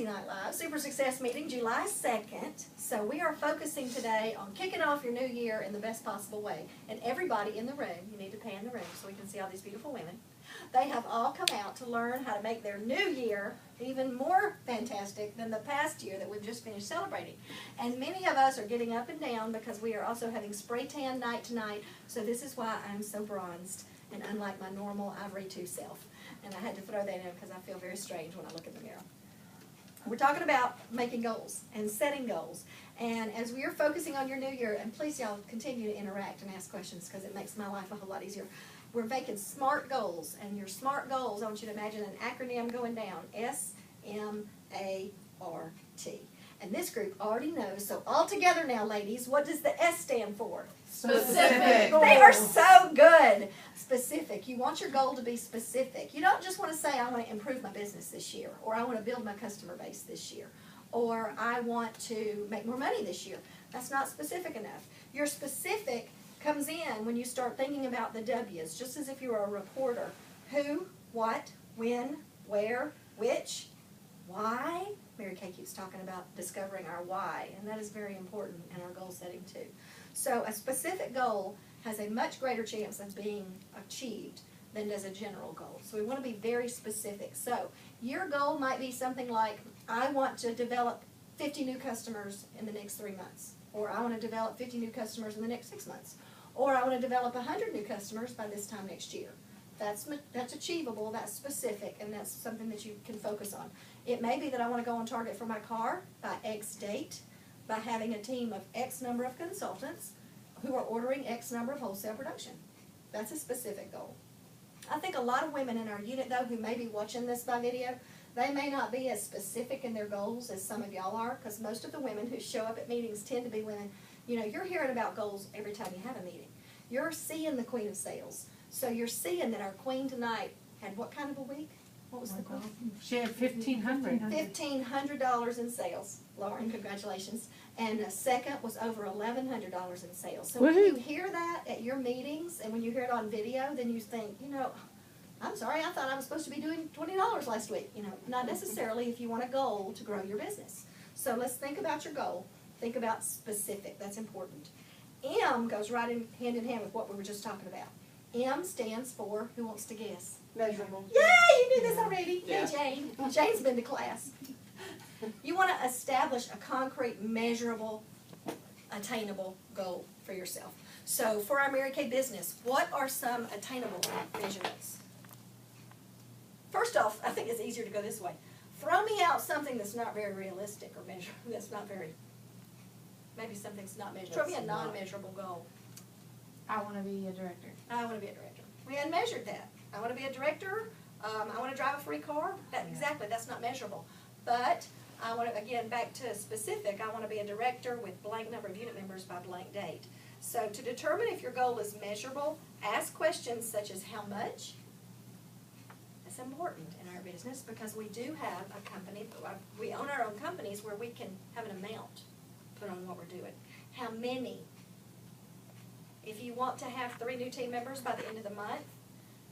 Night Live Super Success Meeting, July 2nd. So we are focusing today on kicking off your new year in the best possible way. And everybody in the room, you need to pan the room so we can see all these beautiful women. They have all come out to learn how to make their new year even more fantastic than the past year that we've just finished celebrating. And many of us are getting up and down because we are also having spray tan night tonight. So this is why I'm so bronzed and unlike my normal Ivory 2 self. And I had to throw that in because I feel very strange when I look in the mirror. We're talking about making goals and setting goals. And as we are focusing on your new year, and please y'all continue to interact and ask questions because it makes my life a whole lot easier. We're making SMART goals, and your SMART goals, I want you to imagine an acronym going down, S-M-A-R-T. And this group already knows, so all together now, ladies, what does the S stand for? Specific. They are so good. Specific. You want your goal to be specific. You don't just want to say, I want to improve my business this year, or I want to build my customer base this year, or I want to make more money this year. That's not specific enough. Your specific comes in when you start thinking about the W's, just as if you were a reporter. Who, what, when, where, which, why. Mary Kay keeps talking about discovering our why, and that is very important in our goal setting too. So a specific goal has a much greater chance of being achieved than does a general goal. So we want to be very specific. So your goal might be something like, I want to develop 50 new customers in the next 3 months, or I want to develop 50 new customers in the next 6 months, or I want to develop 100 new customers by this time next year. That's achievable, that's specific, and that's something that you can focus on. It may be that I want to go on target for my car by X date, by having a team of X number of consultants who are ordering X number of wholesale production. That's a specific goal. I think a lot of women in our unit, though, who may be watching this by video, they may not be as specific in their goals as some of y'all are, because most of the women who show up at meetings tend to be women, you know, you're hearing about goals every time you have a meeting. You're seeing the queen of sales. So you're seeing that our queen tonight had what kind of a week? What was the queen? She had $1,500. $1,500 in sales. Lauren, congratulations. And the second was over $1,100 in sales. So when you hear that at your meetings and when you hear it on video, then you think, you know, I'm sorry, I thought I was supposed to be doing $20 last week. You know, not necessarily if you want a goal to grow your business. So let's think about your goal. Think about specific. That's important. M goes right hand in hand with what we were just talking about. M stands for, who wants to guess? Measurable. Yay, you knew this already. Yeah. Hey, Jane. Jane's been to class. You want to establish a concrete, measurable, attainable goal for yourself. So for our Mary Kay business, what are some attainable measurements? First off, I think it's easier to go this way. Throw me out something that's not very realistic or measurable. That's not very, maybe something's not measurable. Throw me a non-measurable goal. I want to be a director. I want to be a director. We hadn't measured that. I want to be a director. I want to drive a free car. Exactly, that's not measurable. But I want to, again, back to specific, I want to be a director with blank number of unit members by blank date. So to determine if your goal is measurable, ask questions such as how much. That's important in our business because we do have a company, we own our own companies where we can have an amount put on what we're doing. How many? If you want to have 3 new team members by the end of the month,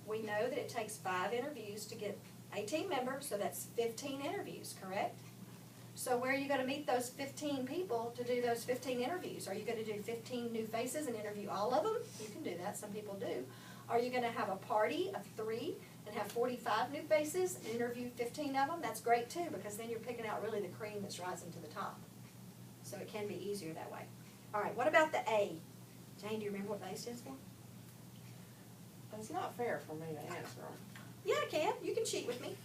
we know that it takes 5 interviews to get a team member, so that's 15 interviews, correct? So where are you going to meet those 15 people to do those 15 interviews? Are you going to do 15 new faces and interview all of them? You can do that, some people do. Are you going to have a party of 3 and have 45 new faces and interview 15 of them? That's great too, because then you're picking out really the cream that's rising to the top. So it can be easier that way. All right, what about the A? Jane, do you remember what the A stands for? It's not fair for me to answer. Yeah, I can. You can cheat with me.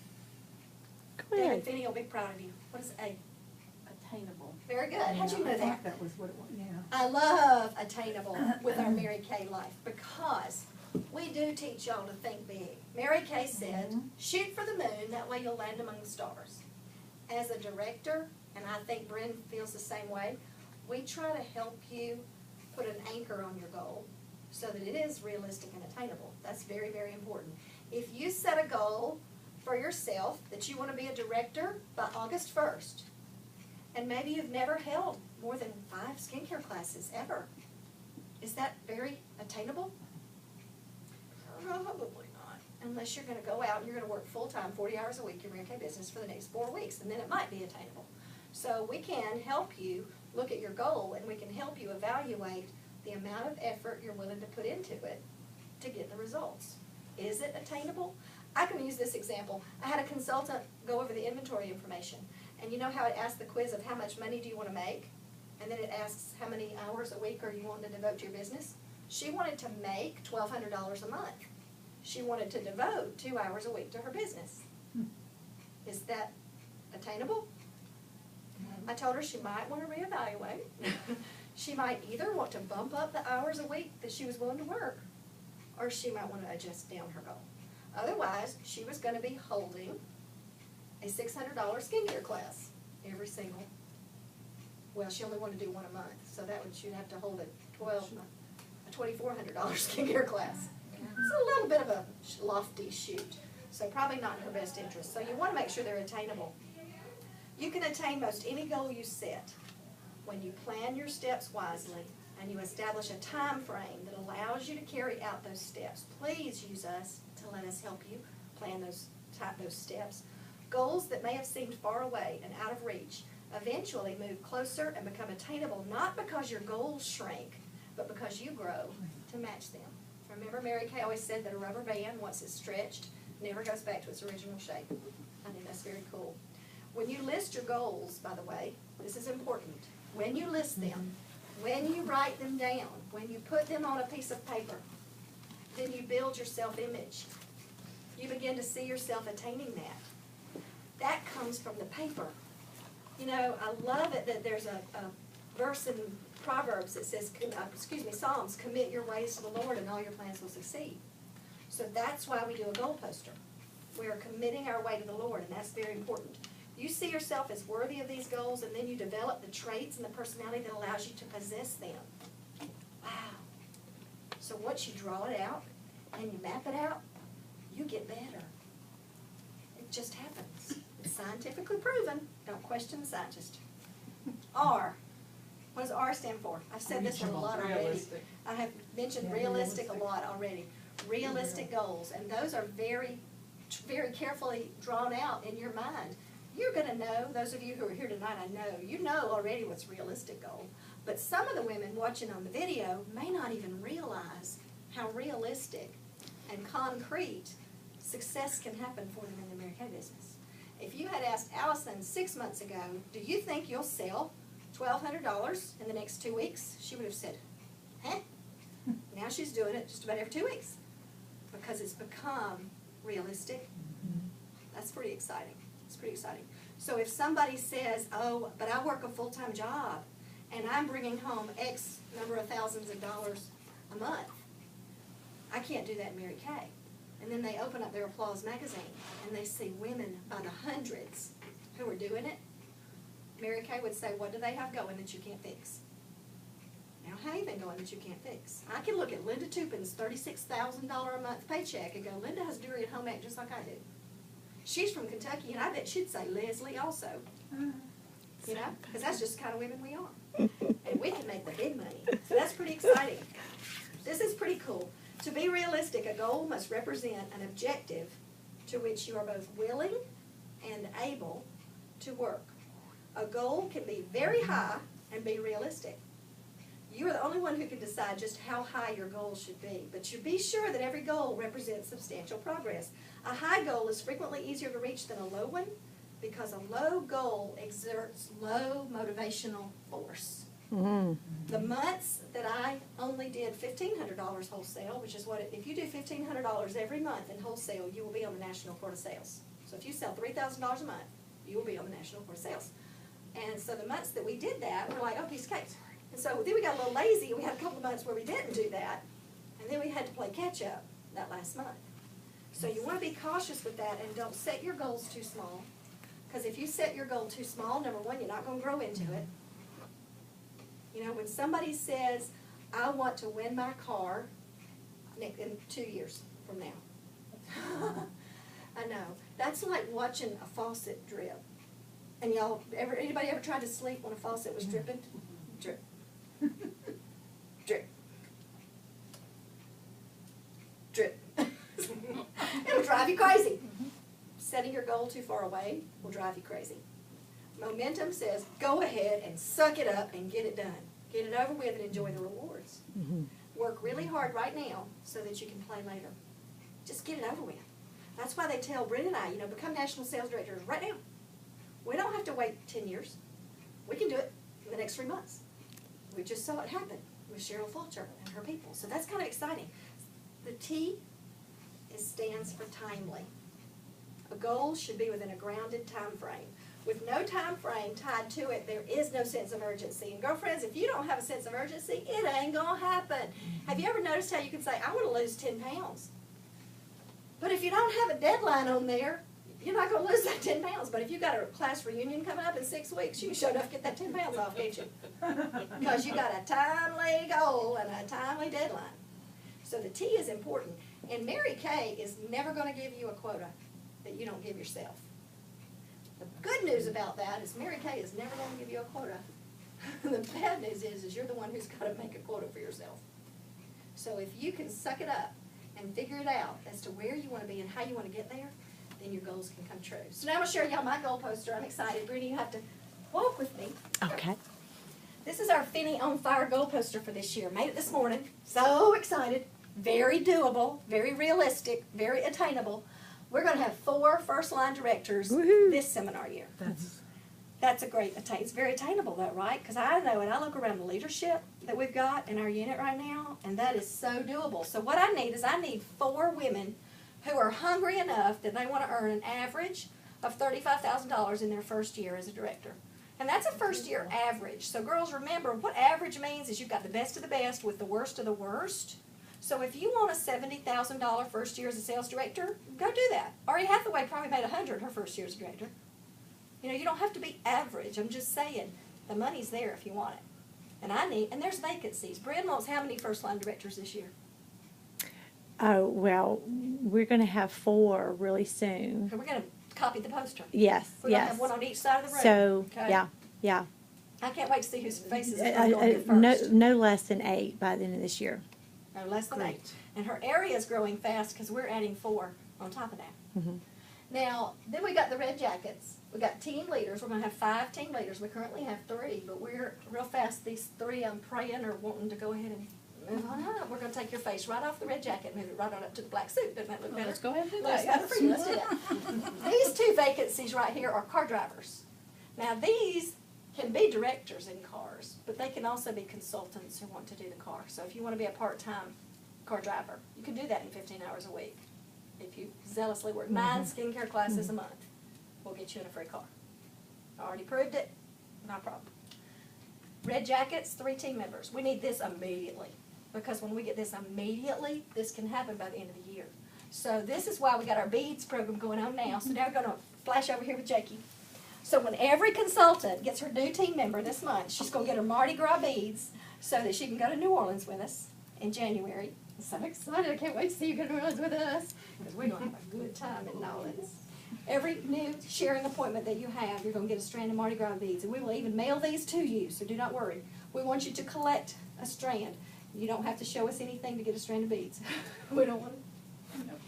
Go David ahead. Finney will be proud of you. What is A? Attainable. Very good. How'd you know that? That was what it was, yeah. I love attainable with our Mary Kay life because we do teach y'all to think big. Mary Kay said, shoot for the moon, that way you'll land among the stars. As a director, and I think Bryn feels the same way, we try to help you put an anchor on your goal so that it is realistic and attainable. That's very, very important. If you set a goal for yourself that you want to be a director by August 1st, and maybe you've never held more than 5 skincare classes ever, is that very attainable? Probably not. unless you're gonna go out and you're gonna work full-time, 40 hours a week, your Mary Kay business for the next 4 weeks, and then it might be attainable. So we can help you look at your goal, and we can help you evaluate the amount of effort you're willing to put into it to get the results. Is it attainable? I can use this example. I had a consultant go over the inventory information, and you know how it asks the quiz of how much money do you want to make? And then it asks how many hours a week are you wanting to devote to your business? She wanted to make $1,200 a month. She wanted to devote 2 hours a week to her business. Is that attainable? I told her she might want to reevaluate. She might either want to bump up the hours a week that she was willing to work, or she might want to adjust down her goal. Otherwise, she was going to be holding a $600 skincare class every single, well, she only wanted to do one a month, so that would, she'd have to hold a $2,400 skincare class. It's a little bit of a lofty shoot, so probably not in her best interest. So you want to make sure they're attainable. You can attain most any goal you set when you plan your steps wisely and you establish a time frame that allows you to carry out those steps. Please use us to let us help you plan those steps. Goals that may have seemed far away and out of reach eventually move closer and become attainable, not because your goals shrink, but because you grow to match them. Remember, Mary Kay always said that a rubber band, once it's stretched, never goes back to its original shape. I think that's very cool. When you list your goals, by the way, this is important. When you list them, when you write them down, when you put them on a piece of paper, then you build your self-image. You begin to see yourself attaining that. That comes from the paper. You know, I love it that there's a verse in Proverbs that says, Psalms, commit your ways to the Lord and all your plans will succeed. So that's why we do a goal poster. We are committing our way to the Lord, and that's very important. You see yourself as worthy of these goals, and then you develop the traits and the personality that allows you to possess them. Wow. So once you draw it out and you map it out, you get better. It just happens. It's scientifically proven. Don't question the scientist. R. What does R stand for? I've said this one a lot already. Realistic. I have mentioned realistic a lot already. Realistic goals, and those are very, very carefully drawn out in your mind. You're going to know, those of you who are here tonight, I know, you know already what's realistic goal. But some of the women watching on the video may not even realize how realistic and concrete success can happen for them in the Mary Kay business. If you had asked Allison 6 months ago, do you think you'll sell $1,200 in the next 2 weeks? She would have said, huh? Now she's doing it just about every 2 weeks because it's become realistic. That's pretty exciting. It's pretty exciting. So if somebody says, oh, but I work a full-time job and I'm bringing home X number of thousands of dollars a month, I can't do that in Mary Kay. And then they open up their Applause magazine and they see women by the hundreds who are doing it. Mary Kay would say, what do they have going that you can't fix? They don't have anything going that you can't fix. I can look at Linda Tupin's $36,000 a month paycheck and go, Linda has jewelry at home ec just like I do. She's from Kentucky, and I bet she'd say Leslie also. You know, because that's just the kind of women we are. And we can make the big money. So that's pretty exciting. This is pretty cool. To be realistic, a goal must represent an objective to which you are both willing and able to work. A goal can be very high and be realistic. You are the only one who can decide just how high your goal should be. But you be sure that every goal represents substantial progress. A high goal is frequently easier to reach than a low one because a low goal exerts low motivational force. Mm-hmm. The months that I only did $1,500 wholesale, which is what, if you do $1,500 every month in wholesale, you will be on the National Court of Sales. So if you sell $3,000 a month, you will be on the National Court of Sales. And so the months that we did that, we're like, oh, piece of cake. And so then we got a little lazy, and we had a couple of months where we didn't do that, and then we had to play catch up that last month. So you want to be cautious with that and don't set your goals too small, because if you set your goal too small, number one, you're not going to grow into it. You know, when somebody says, I want to win my car in 2 years from now, I know, that's like watching a faucet drip. And y'all, anybody ever tried to sleep when a faucet was dripping? Drip. Drip. Drip. It'll drive you crazy. Setting your goal too far away will drive you crazy. Momentum says, go ahead and suck it up and get it done. Get it over with and enjoy the rewards. Work really hard right now so that you can play later. Just get it over with. That's why they tell Brent and I, become national sales directors right now. We don't have to wait 10 years. We can do it in the next 3 months. We just saw it happen with Cheryl Fulcher and her people. So that's kind of exciting. The T stands for timely. A goal should be within a grounded time frame. With no time frame tied to it, there is no sense of urgency. And girlfriends, if you don't have a sense of urgency, it ain't going to happen. Have you ever noticed how you can say, I want to lose 10 pounds? But if you don't have a deadline on there, you're not going to lose that 10 pounds. But if you've got a class reunion coming up in 6 weeks, you can sure enough get that 10 pounds off, can't you? Because you got a timely goal and a timely deadline. So the T is important. And Mary Kay is never going to give you a quota that you don't give yourself. The good news about that is Mary Kay is never going to give you a quota. The bad news is you're the one who's got to make a quota for yourself. So if you can suck it up and figure it out as to where you want to be and how you want to get there, then your goals can come true. So now I'm going to show y'all my goal poster. I'm excited. Brittany, you have to walk with me. Okay. This is our Finny on Fire goal poster for this year. Made it this morning. So excited. Very doable, very realistic, very attainable. We're going to have 4 first-line directors this seminar year. That's a great attainment. It's very attainable, though, right? Because I know, and I look around the leadership that we've got in our unit right now, and that is so doable. So what I need 4 women who are hungry enough that they want to earn an average of $35,000 in their first year as a director. And that's a first-year average. So girls, remember, what average means is you've got the best of the best with the worst of the worst. So if you want a $70,000 first year as a sales director, go do that. Ari Hathaway probably made $100,000 her first year as a director. You don't have to be average. I'm just saying the money's there if you want it. And there's vacancies. Bryn wants how many first-line directors this year? Oh, well, we're going to have 4 really soon. Okay, we're going to copy the poster. Yes, We're going to yes. have one on each side of the room. So, okay? yeah. I can't wait to see whose faces are going to get first. No less than 8 by the end of this year. No less than 8. And her area is growing fast because we're adding 4 on top of that. Now, then we got the red jackets. We got team leaders. We're going to have 5 team leaders. We currently have 3, but we're real fast. These 3 I'm praying are wanting to go ahead and move on up. We're going to take your face right off the red jacket and move it right on up to the black suit. Doesn't that look better? Let's go ahead and do Let's that. do that. These 2 vacancies right here are car drivers. Now, these can be directors in cars, but they can also be consultants who want to do the car. So if you want to be a part-time car driver, you can do that in 15 hours a week. If you zealously work 9 skincare classes a month, we'll get you in a free car. I already proved it, no problem. Red jackets, 3 team members. We need this immediately, because when we get this immediately, this can happen by the end of the year. So this is why we got our beads program going on now. So now we're going to flash over here with Jakey. So when every consultant gets her new team member this month, she's going to get her Mardi Gras beads so that she can go to New Orleans with us in January. I'm so excited. I can't wait to see you go to New Orleans with us, because we're going to have a good time in New Orleans. Every new sharing appointment that you have, you're going to get a strand of Mardi Gras beads. And we will even mail these to you, so do not worry. We want you to collect a strand. You don't have to show us anything to get a strand of beads. We don't want it.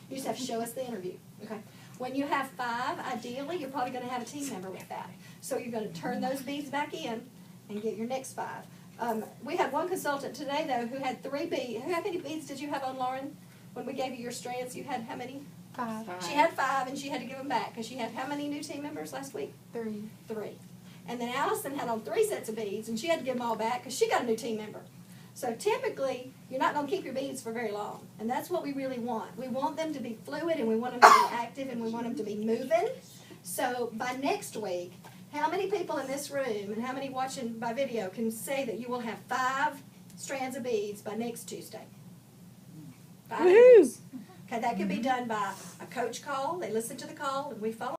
You just have to show us the interview. Okay. When you have 5, ideally, you're probably going to have a team member with that. So you're going to turn those beads back in and get your next 5. We had one consultant today, though, who had 3 beads. How many beads did you have on, Lauren? When we gave you your strands, you had how many? 5. She had 5, and she had to give them back because she had how many new team members last week? 3. 3. And then Allison had on 3 sets of beads, and she had to give them all back because she got a new team member. So typically, you're not going to keep your beads for very long, and that's what we really want. We want them to be fluid, and we want them to be active, and we want them to be moving. So by next week, how many people in this room and how many watching by video can say that you will have 5 strands of beads by next Tuesday? 5 Woohoo! Okay, that can be done by a coach call. They listen to the call, and we follow.